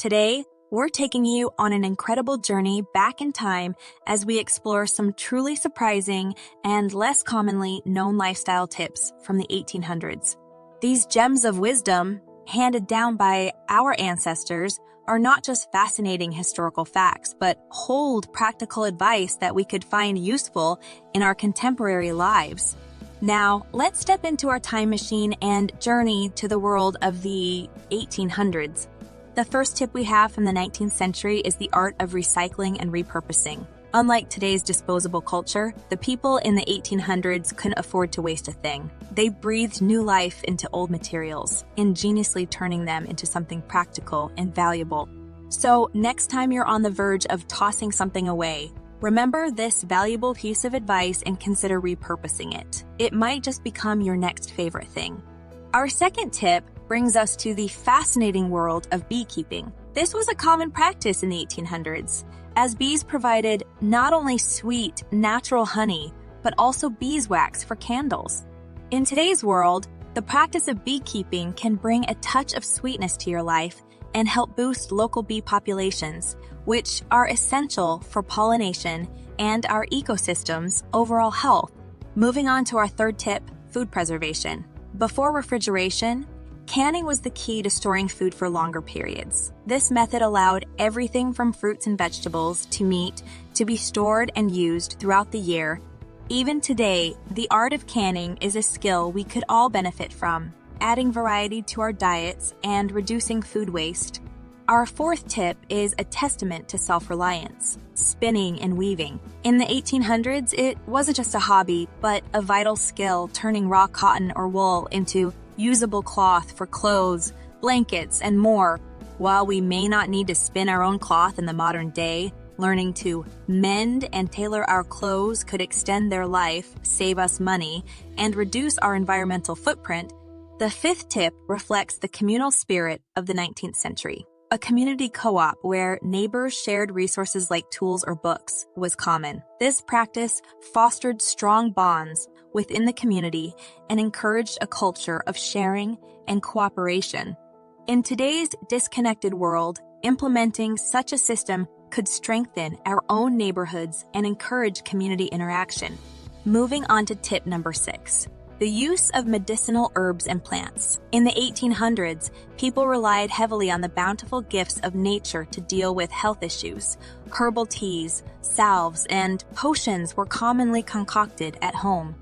Today, we're taking you on an incredible journey back in time as we explore some truly surprising and less commonly known lifestyle tips from the 1800s. These gems of wisdom, handed down by our ancestors, are not just fascinating historical facts, but hold practical advice that we could find useful in our contemporary lives. Now, let's step into our time machine and journey to the world of the 1800s. The first tip we have from the 19th century is the art of recycling and repurposing. Unlike today's disposable culture, the people in the 1800s couldn't afford to waste a thing. They breathed new life into old materials, ingeniously turning them into something practical and valuable. So, next time you're on the verge of tossing something away, remember this valuable piece of advice and consider repurposing it. It might just become your next favorite thing. Our second tip brings us to the fascinating world of beekeeping. This was a common practice in the 1800s, as bees provided not only sweet, natural honey, but also beeswax for candles. In today's world, the practice of beekeeping can bring a touch of sweetness to your life and help boost local bee populations, which are essential for pollination and our ecosystem's overall health. Moving on to our third tip, food preservation. Before refrigeration, canning was the key to storing food for longer periods. This method allowed everything from fruits and vegetables to meat to be stored and used throughout the year. Even today, the art of canning is a skill we could all benefit from, adding variety to our diets and reducing food waste. Our fourth tip is a testament to self-reliance: spinning and weaving. In the 1800s, it wasn't just a hobby, but a vital skill, turning raw cotton or wool into usable cloth for clothes, blankets, and more. While we may not need to spin our own cloth in the modern day, learning to mend and tailor our clothes could extend their life, save us money, and reduce our environmental footprint. The fifth tip reflects the communal spirit of the 19th century. A community co-op where neighbors shared resources like tools or books was common. This practice fostered strong bonds within the community and encouraged a culture of sharing and cooperation. In today's disconnected world, implementing such a system could strengthen our own neighborhoods and encourage community interaction. Moving on to tip number 6. The use of medicinal herbs and plants. In the 1800s, people relied heavily on the bountiful gifts of nature to deal with health issues. Herbal teas, salves, and potions were commonly concocted at home.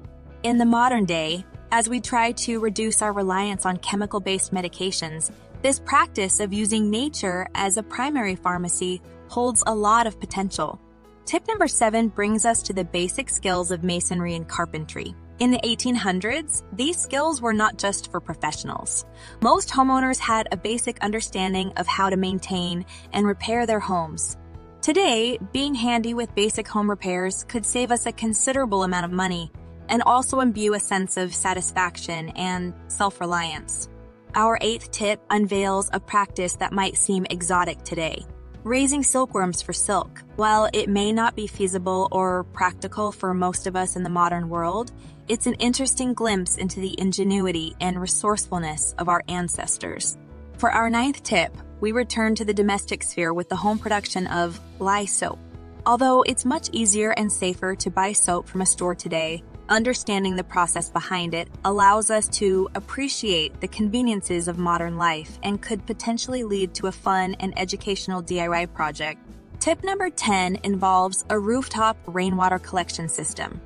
In the modern day, as we try to reduce our reliance on chemical-based medications, this practice of using nature as a primary pharmacy holds a lot of potential. Tip number 7 brings us to the basic skills of masonry and carpentry. In the 1800s, these skills were not just for professionals. Most homeowners had a basic understanding of how to maintain and repair their homes. Today, being handy with basic home repairs could save us a considerable amount of money and also imbue a sense of satisfaction and self-reliance. Our 8th tip unveils a practice that might seem exotic today: raising silkworms for silk. While it may not be feasible or practical for most of us in the modern world, it's an interesting glimpse into the ingenuity and resourcefulness of our ancestors. For our 9th tip, we return to the domestic sphere with the home production of Lye Soap. Although it's much easier and safer to buy soap from a store today, understanding the process behind it allows us to appreciate the conveniences of modern life and could potentially lead to a fun and educational DIY project. Tip number 10 involves a rooftop rainwater collection system.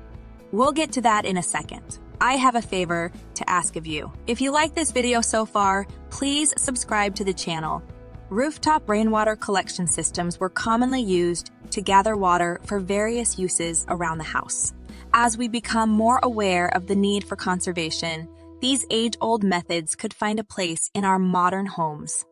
We'll get to that in a second. I have a favor to ask of you. If you like this video so far, please subscribe to the channel. Rooftop rainwater collection systems were commonly used to gather water for various uses around the house. As we become more aware of the need for conservation, these age-old methods could find a place in our modern homes.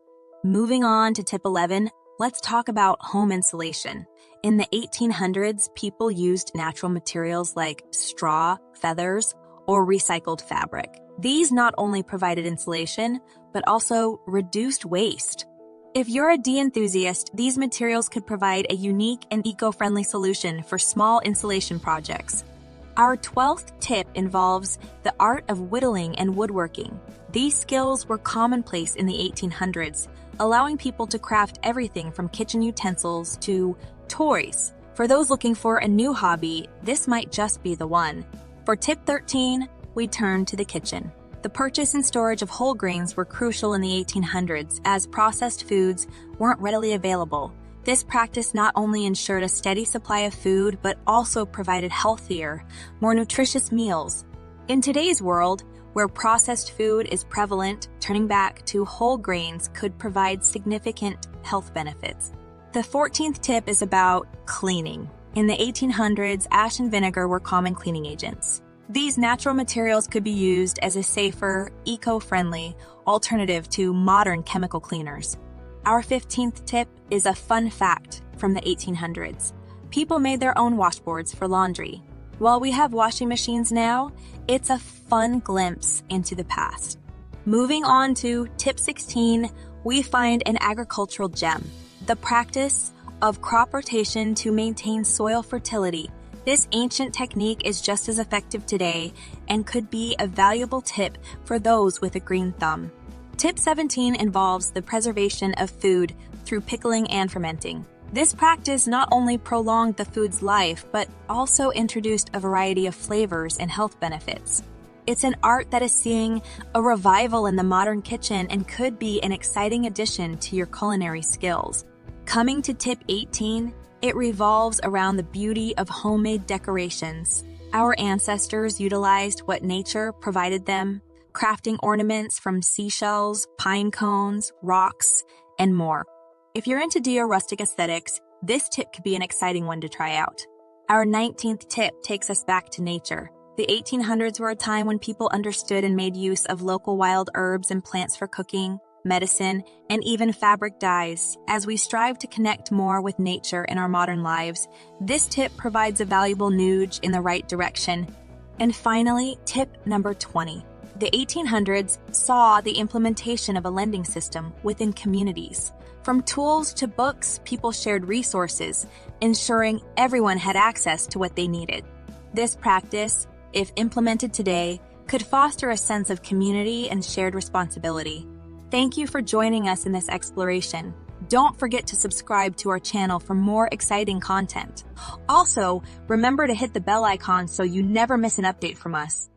Moving on to tip 11, let's talk about home insulation. In the 1800s, people used natural materials like straw, feathers, or recycled fabric. These not only provided insulation, but also reduced waste. If you're a de-enthusiast, these materials could provide a unique and eco-friendly solution for small insulation projects. Our 12th tip involves the art of whittling and woodworking. These skills were commonplace in the 1800s, allowing people to craft everything from kitchen utensils to toys. For those looking for a new hobby, this might just be the one. For tip 13, we turn to the kitchen. The purchase and storage of whole grains were crucial in the 1800s as processed foods weren't readily available. This practice not only ensured a steady supply of food, but also provided healthier, more nutritious meals. In today's world, where processed food is prevalent, turning back to whole grains could provide significant health benefits. The 14th tip is about cleaning. In the 1800s, ash and vinegar were common cleaning agents. These natural materials could be used as a safer, eco-friendly alternative to modern chemical cleaners. Our 15th tip is a fun fact from the 1800s. People made their own washboards for laundry. While we have washing machines now, it's a fun glimpse into the past. Moving on to tip 16, we find an agricultural gem, the practice of crop rotation to maintain soil fertility. This ancient technique is just as effective today and could be a valuable tip for those with a green thumb. Tip 17 involves the preservation of food through pickling and fermenting. This practice not only prolonged the food's life, but also introduced a variety of flavors and health benefits. It's an art that is seeing a revival in the modern kitchen and could be an exciting addition to your culinary skills. Coming to tip 18, it revolves around the beauty of homemade decorations. Our ancestors utilized what nature provided them, crafting ornaments from seashells, pine cones, rocks, and more. If you're into rustic aesthetics, this tip could be an exciting one to try out. Our 19th tip takes us back to nature. The 1800s were a time when people understood and made use of local wild herbs and plants for cooking, medicine, and even fabric dyes. As we strive to connect more with nature in our modern lives, this tip provides a valuable nudge in the right direction. And finally, tip number 20. The 1800s saw the implementation of a lending system within communities. From tools to books, people shared resources, ensuring everyone had access to what they needed. This practice, if implemented today, could foster a sense of community and shared responsibility. Thank you for joining us in this exploration. Don't forget to subscribe to our channel for more exciting content. Also, remember to hit the bell icon so you never miss an update from us.